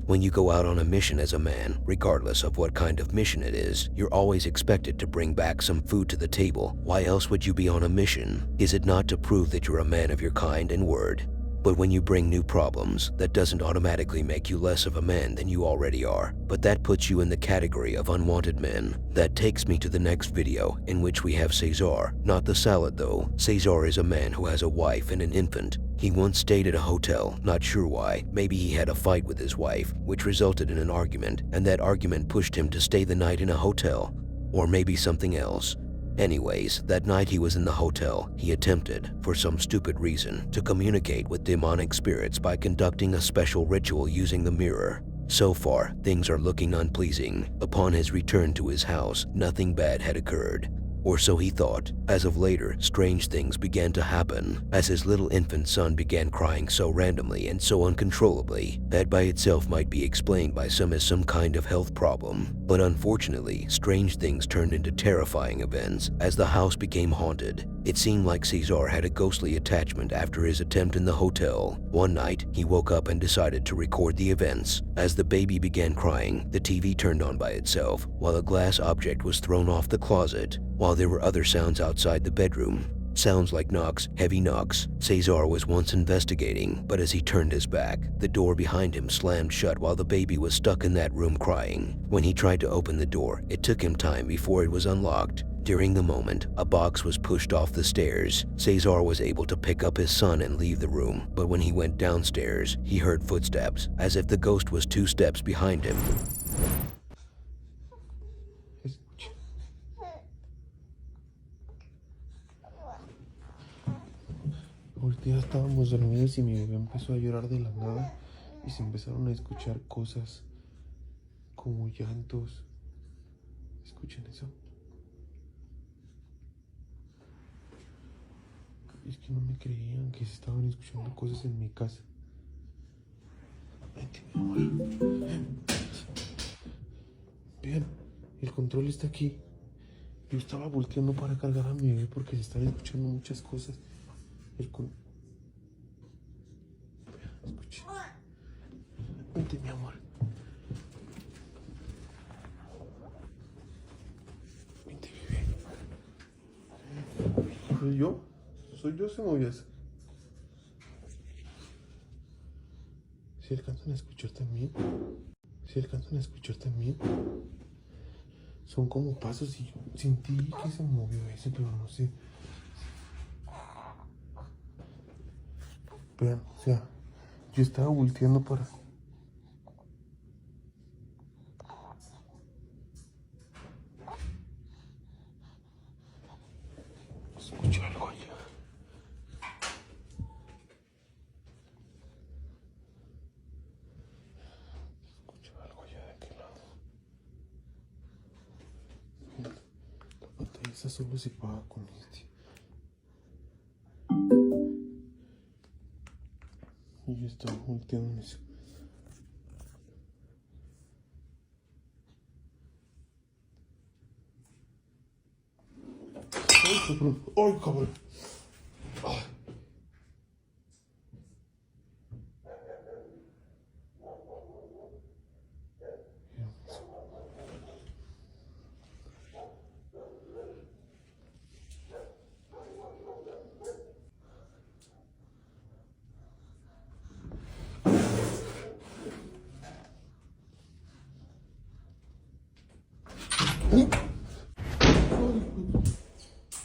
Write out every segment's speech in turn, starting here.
When you go out on a mission as a man, regardless of what kind of mission it is, you're always expected to bring back some food to the table. Why else would you be on a mission? Is it not to prove that you're a man of your kind and word? But when you bring new problems, that doesn't automatically make you less of a man than you already are, but that puts you in the category of unwanted men. That takes me to the next video, in which we have Cesar. Not the salad though. Cesar is a man who has a wife and an infant. He once stayed at a hotel, not sure why. Maybe he had a fight with his wife, which resulted in an argument, and that argument pushed him to stay the night in a hotel. Or maybe something else. Anyways, that night he was in the hotel, he attempted, for some stupid reason, to communicate with demonic spirits by conducting a special ritual using the mirror. So far, things are looking unpleasing. Upon his return to his house, nothing bad had occurred. Or so he thought. As of later, strange things began to happen, as his little infant son began crying so randomly and so uncontrollably. That by itself might be explained by some as some kind of health problem. But unfortunately, strange things turned into terrifying events as the house became haunted. It seemed like Cesar had a ghostly attachment after his attempt in the hotel. One night, he woke up and decided to record the events. As the baby began crying, the TV turned on by itself, while a glass object was thrown off the closet. While there were other sounds outside the bedroom. Sounds like knocks, heavy knocks. Cesar was once investigating, but as he turned his back, the door behind him slammed shut while the baby was stuck in that room crying. When he tried to open the door, it took him time before it was unlocked. During the moment, a box was pushed off the stairs. Cesar was able to pick up his son and leave the room, but when he went downstairs, he heard footsteps, as if the ghost was 2 steps behind him. Ahorita ya estábamos dormidos y mi bebé empezó a llorar de la nada y se empezaron a escuchar cosas como llantos. ¿Escuchan eso? Es que no me creían que se estaban escuchando cosas en mi casa. Vente, mi amor. Vean, el control está aquí. Yo estaba volteando para cargar a mi bebé porque se están escuchando muchas cosas. Escuche. Vente, mi amor. Vente, bebé. ¿Soy yo? ¿Soy yo, cebollas? ¿Si alcanzan a escuchar también? ¿Si alcanzan a escuchar también? Son como pasos y yo sentí que se movió ese, pero no sé. Vean, o sea, yo estaba volteando para... Escucho algo allá. Escucho algo allá de aquel lado. La pantalla esa solo se paga con este. Y yo estaba volteando en eso. ¡Ay, cabrón! ¡Ay, cabrón! ¡Ay!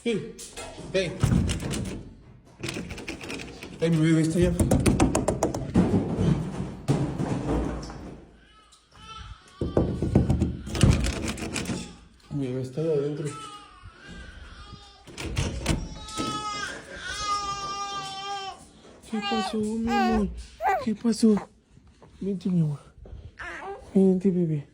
¡Hey! ¡Hey! ¡Hey, mi bebé está allá! Mi bebé está allá adentro. ¿Qué pasó, mi amor? ¿Qué pasó? Vente, mi amor. Vente, bebé.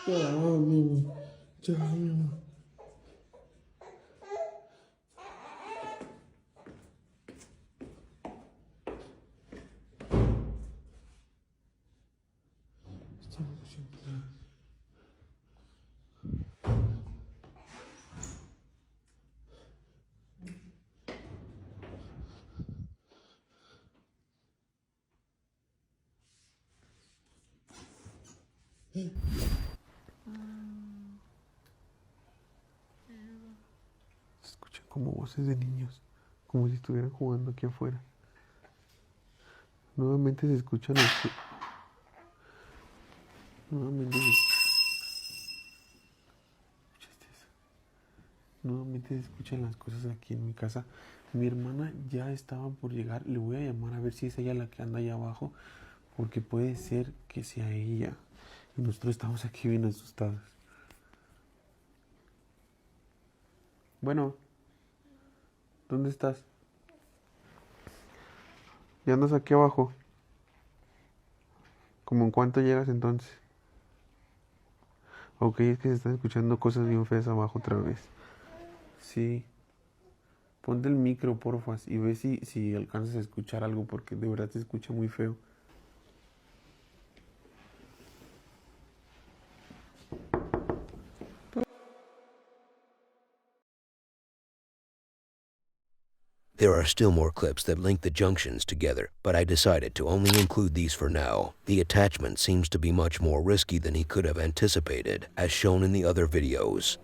Ya, mi amor. Ya, mi amor. Se escuchan como voces de niños, como si estuvieran jugando aquí afuera. Nuevamente se escuchan las... Nuevamente Nuevamente se escuchan las cosas aquí en mi casa. Mi hermana ya estaba por llegar. Le voy a llamar a ver si es ella la que anda allá abajo, porque puede ser que sea ella. Y nosotros estamos aquí bien asustados. Bueno, ¿dónde estás? ¿Ya andas aquí abajo? ¿Cómo en cuánto llegas entonces? Ok, es que se están escuchando cosas bien feas abajo otra vez. Sí. Ponte el micro, porfas, y ve si alcanzas a escuchar algo, porque de verdad se escucha muy feo. There are still more clips that link the junctions together, but I decided to only include these for now. The attachment seems to be much more risky than he could have anticipated, as shown in the other videos.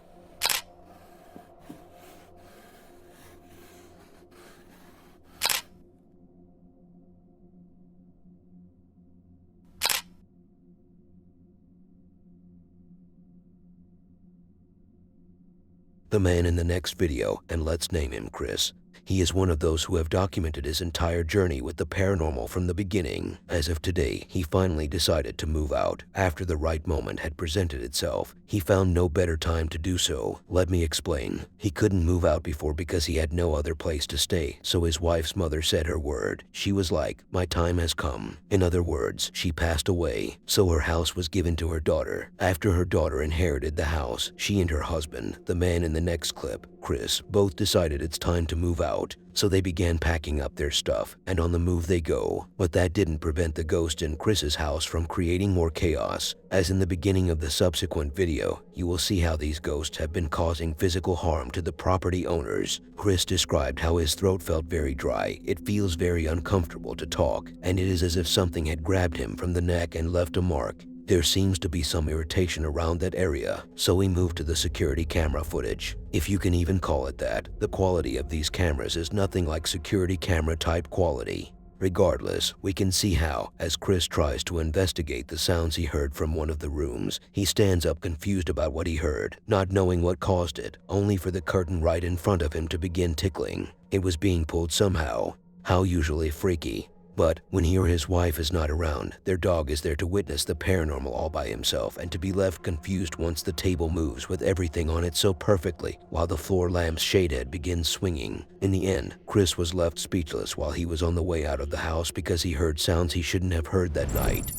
The man in the next video, and let's name him Chris. He is one of those who have documented his entire journey with the paranormal from the beginning. As of today, he finally decided to move out. After the right moment had presented itself, he found no better time to do so. Let me explain. He couldn't move out before because he had no other place to stay, so his wife's mother said her word. She was like, "My time has come." In other words, she passed away, so her house was given to her daughter. After her daughter inherited the house, she and her husband, the man in the next clip, Chris, both decided it's time to move out. So they began packing up their stuff, and on the move they go. But that didn't prevent the ghost in Chris's house from creating more chaos. As in the beginning of the subsequent video, you will see how these ghosts have been causing physical harm to the property owners. Chris described how his throat felt very dry, it feels very uncomfortable to talk, and it is as if something had grabbed him from the neck and left a mark. There seems to be some irritation around that area, so we moved to the security camera footage. If you can even call it that, the quality of these cameras is nothing like security camera type quality. Regardless, we can see how, as Chris tries to investigate the sounds he heard from one of the rooms, he stands up confused about what he heard, not knowing what caused it, only for the curtain right in front of him to begin tickling. It was being pulled somehow. How usually freaky. But when he or his wife is not around, their dog is there to witness the paranormal all by himself and to be left confused once the table moves with everything on it so perfectly while the floor lamp's shade head begins swinging. In the end, Chris was left speechless while he was on the way out of the house because he heard sounds he shouldn't have heard that night.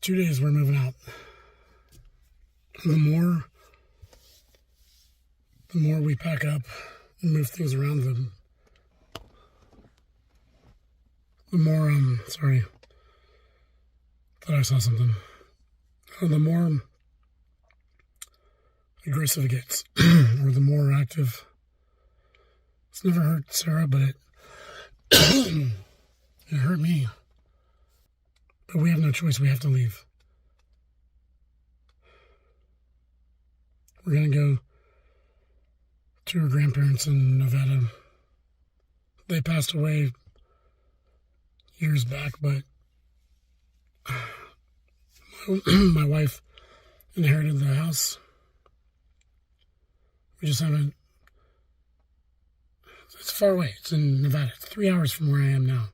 2 days we're moving out. The more we pack up and move things around, the more, sorry, thought I saw something. The more aggressive it gets, or the more active. It's never hurt Sarah, but it hurt me. But we have no choice. We have to leave. We're going to go to her grandparents in Nevada. They passed away years back, but my wife inherited the house. We just haven't. It's far away. It's in Nevada. It's 3 hours from where I am now.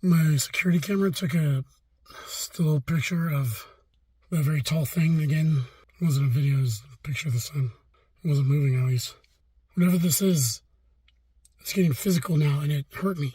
My security camera took a still picture of a very tall thing again. It wasn't a video, it was a picture of the sun. It wasn't moving at least. Whatever this is, it's getting physical now and it hurt me.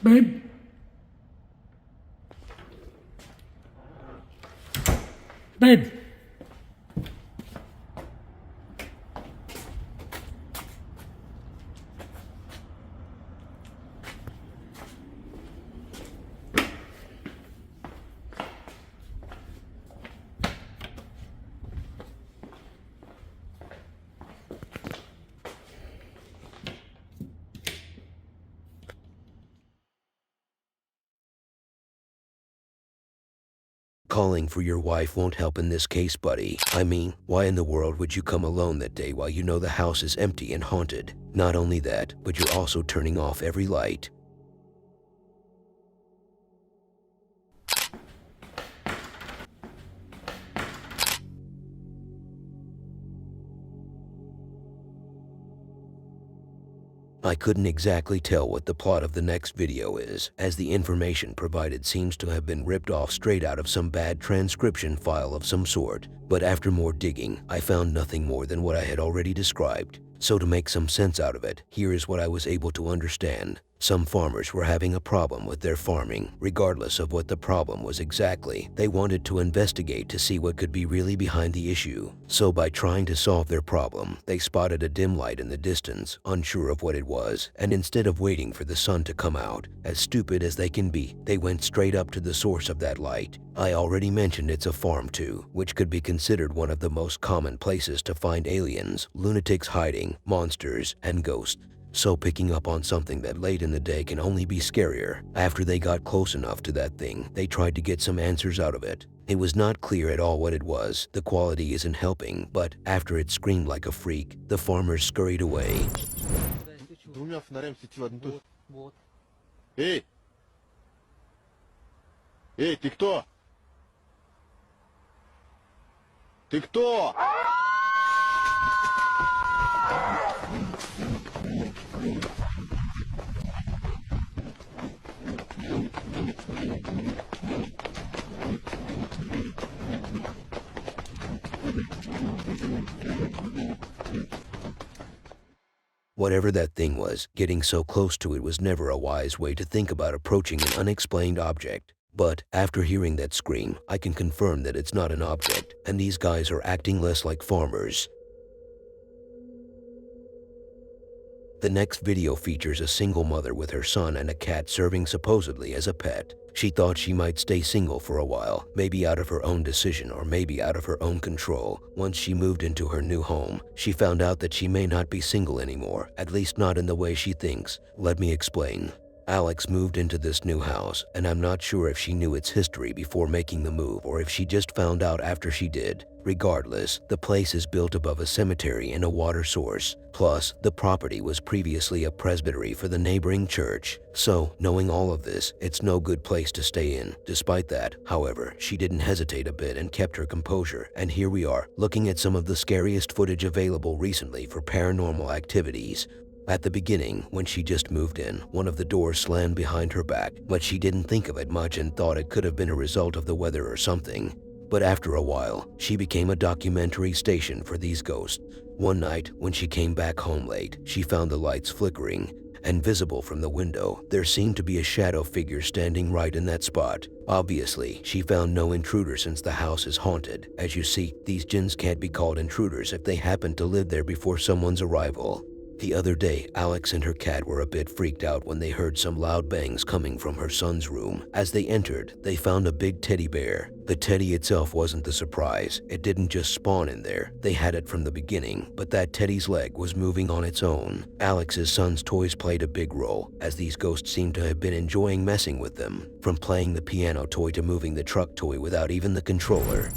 Babe? Babe? Calling for your wife won't help in this case, buddy. I mean, why in the world would you come alone that day while you know the house is empty and haunted? Not only that, but you're also turning off every light. I couldn't exactly tell what the plot of the next video is, as the information provided seems to have been ripped off straight out of some bad transcription file of some sort. But after more digging, I found nothing more than what I had already described. So to make some sense out of it, here is what I was able to understand. Some farmers were having a problem with their farming. Regardless of what the problem was exactly, they wanted to investigate to see what could be really behind the issue. So by trying to solve their problem, they spotted a dim light in the distance, unsure of what it was, and instead of waiting for the sun to come out, as stupid as they can be, they went straight up to the source of that light. I already mentioned it's a farm too, which could be considered one of the most common places to find aliens, lunatics hiding, monsters, and ghosts. So picking up on something that late in the day can only be scarier. After they got close enough to that thing, they tried to get some answers out of it. It was not clear at all what it was. The quality isn't helping, but after it screamed like a freak, the farmers scurried away. Эй! Эй, ты кто? Ты кто? Whatever that thing was, getting so close to it was never a wise way to think about approaching an unexplained object. But after hearing that scream, I can confirm that it's not an object, and these guys are acting less like farmers. The next video features a single mother with her son and a cat serving supposedly as a pet. She thought she might stay single for a while, maybe out of her own decision or maybe out of her own control. Once she moved into her new home, she found out that she may not be single anymore, at least not in the way she thinks. Let me explain. Alex moved into this new house, and I'm not sure if she knew its history before making the move or if she just found out after she did. Regardless, the place is built above a cemetery and a water source. Plus, the property was previously a presbytery for the neighboring church. So, knowing all of this, it's no good place to stay in. Despite that, however, she didn't hesitate a bit and kept her composure. And here we are, looking at some of the scariest footage available recently for paranormal activities. At the beginning, when she just moved in, one of the doors slammed behind her back, but she didn't think of it much and thought it could have been a result of the weather or something. But after a while, she became a documentary station for these ghosts. One night, when she came back home late, she found the lights flickering, and visible from the window, there seemed to be a shadow figure standing right in that spot. Obviously, she found no intruder since the house is haunted. As you see, these jinns can't be called intruders if they happened to live there before someone's arrival. The other day, Alex and her cat were a bit freaked out when they heard some loud bangs coming from her son's room. As they entered, they found a big teddy bear. The teddy itself wasn't the surprise. It didn't just spawn in there. They had it from the beginning, but that teddy's leg was moving on its own. Alex's son's toys played a big role, as these ghosts seemed to have been enjoying messing with them, from playing the piano toy to moving the truck toy without even the controller.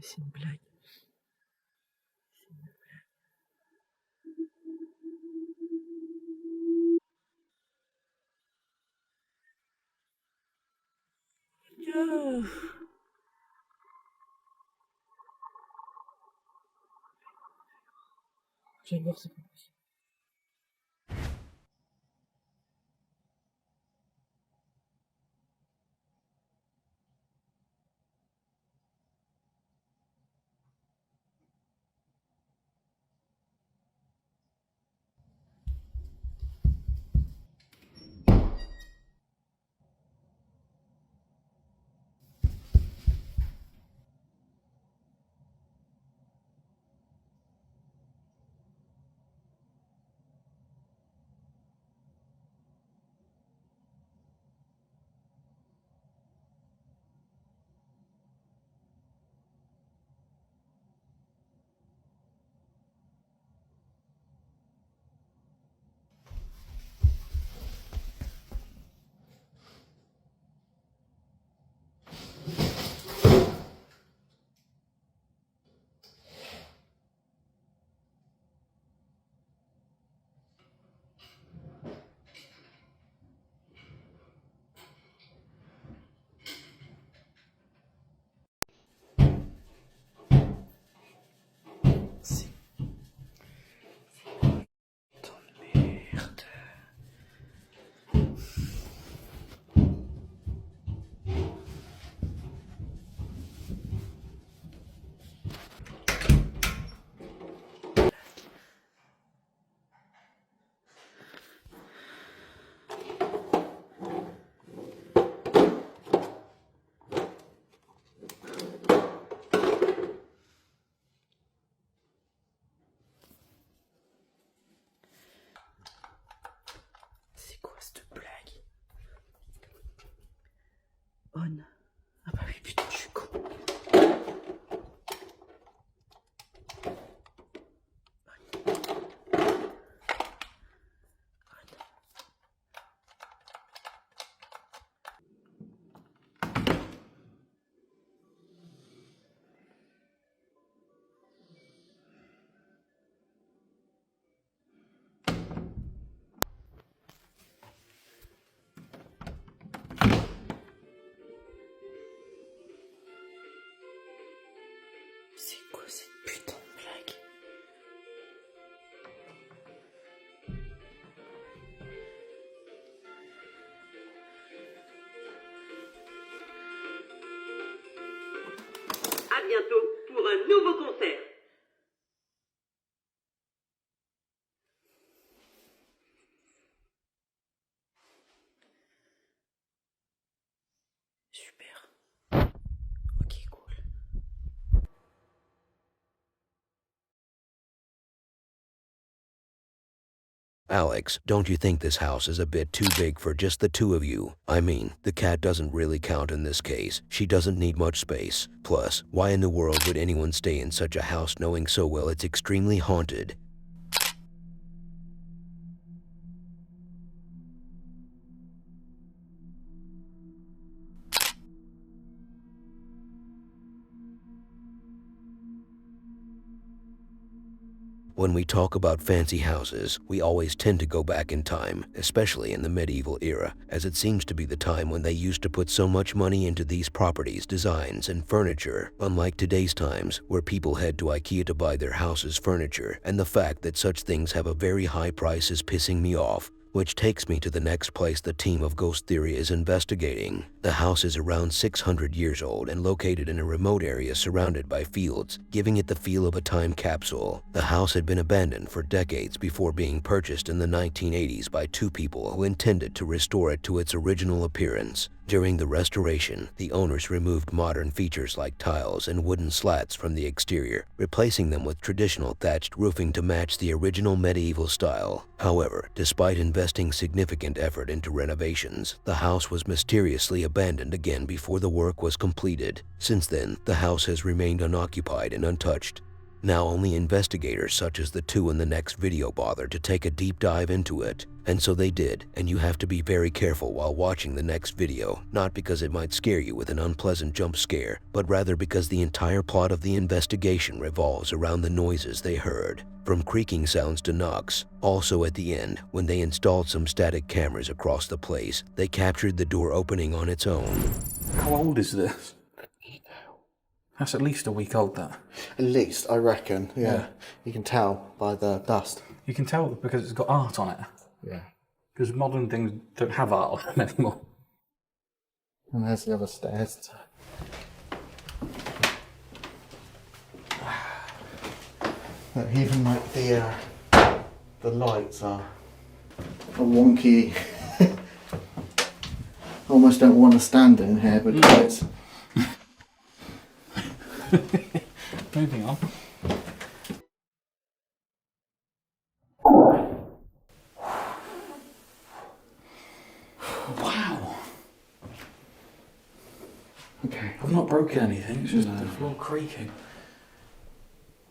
C'est une blague. J'adore ce podcast. C'est quoi cette blague? On. Ah bah oui, putain, je suis con. C'est quoi cette putain de blague? À bientôt pour un nouveau concert. Super. Ok, cool. Alex, don't you think this house is a bit too big for just the two of you? I mean, the cat doesn't really count in this case. She doesn't need much space. Plus, why in the world would anyone stay in such a house knowing so well it's extremely haunted? When we talk about fancy houses, we always tend to go back in time, especially in the medieval era, as it seems to be the time when they used to put so much money into these properties, designs, and furniture, unlike today's times, where people head to IKEA to buy their house's furniture, and the fact that such things have a very high price is pissing me off. Which takes me to the next place the team of Ghost Theory is investigating. The house is around 600 years old and located in a remote area surrounded by fields, giving it the feel of a time capsule. The house had been abandoned for decades before being purchased in the 1980s by two people who intended to restore it to its original appearance. During the restoration, the owners removed modern features like tiles and wooden slats from the exterior, replacing them with traditional thatched roofing to match the original medieval style. However, despite investing significant effort into renovations, the house was mysteriously abandoned again before the work was completed. Since then, the house has remained unoccupied and untouched. Now only investigators such as the two in the next video bother to take a deep dive into it. And so they did, and you have to be very careful while watching the next video, not because it might scare you with an unpleasant jump scare, but rather because the entire plot of the investigation revolves around the noises they heard, from creaking sounds to knocks. Also at the end, when they installed some static cameras across the place, they captured the door opening on its own. How old is this? That's at least a week old, that. At least, I reckon, yeah. You can tell by the dust. You can tell because it's got art on it. Yeah. Because modern things don't have art on them anymore. And there's the other stairs. Look, even like the lights are wonky. Almost don't want to stand in here, but it's... Moving on. Wow. Okay. I've not broken anything, it's just the floor creaking.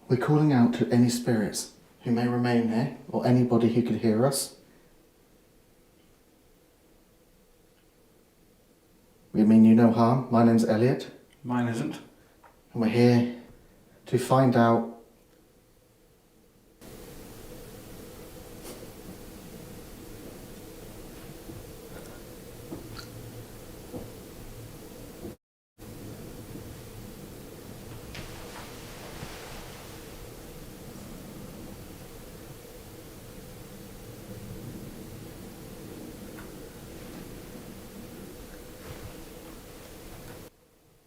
We're calling out to any spirits who may remain here, or anybody who could hear us. We mean you no harm. My name's Elliot, Mine isn't. and we're here to find out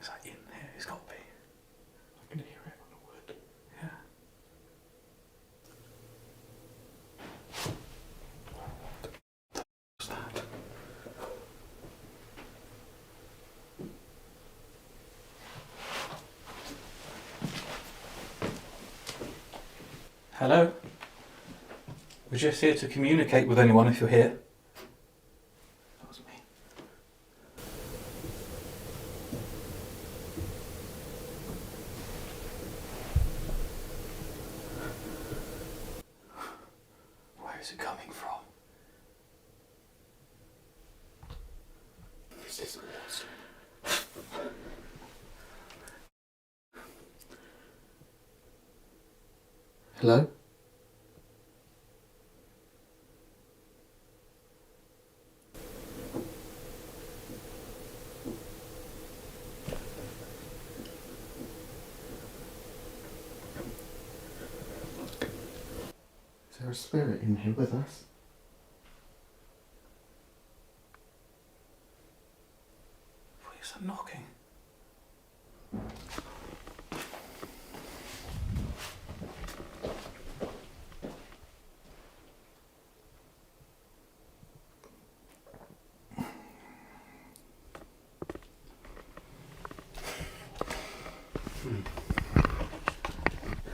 Is that in there? It's got to be. I can hear it on the wood. Yeah. What's that? Hello? We're just here to communicate with anyone if you're here. That was me. Where is it coming from? This is awesome. Hello? Is there a spirit in here with us? What is that knocking?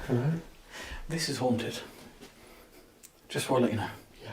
Hello? This is haunted. Just want to let you know. Yeah.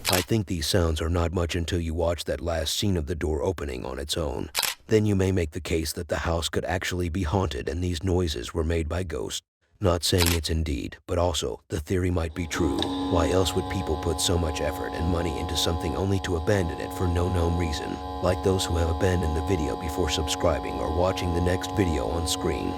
I think these sounds are not much until you watch that last scene of the door opening on its own. Then you may make the case that the house could actually be haunted and these noises were made by ghosts. Not saying it's indeed, but also the theory might be true. Why else would people put so much effort and money into something only to abandon it for no known reason? Like those who have abandoned the video before subscribing or watching the next video on screen.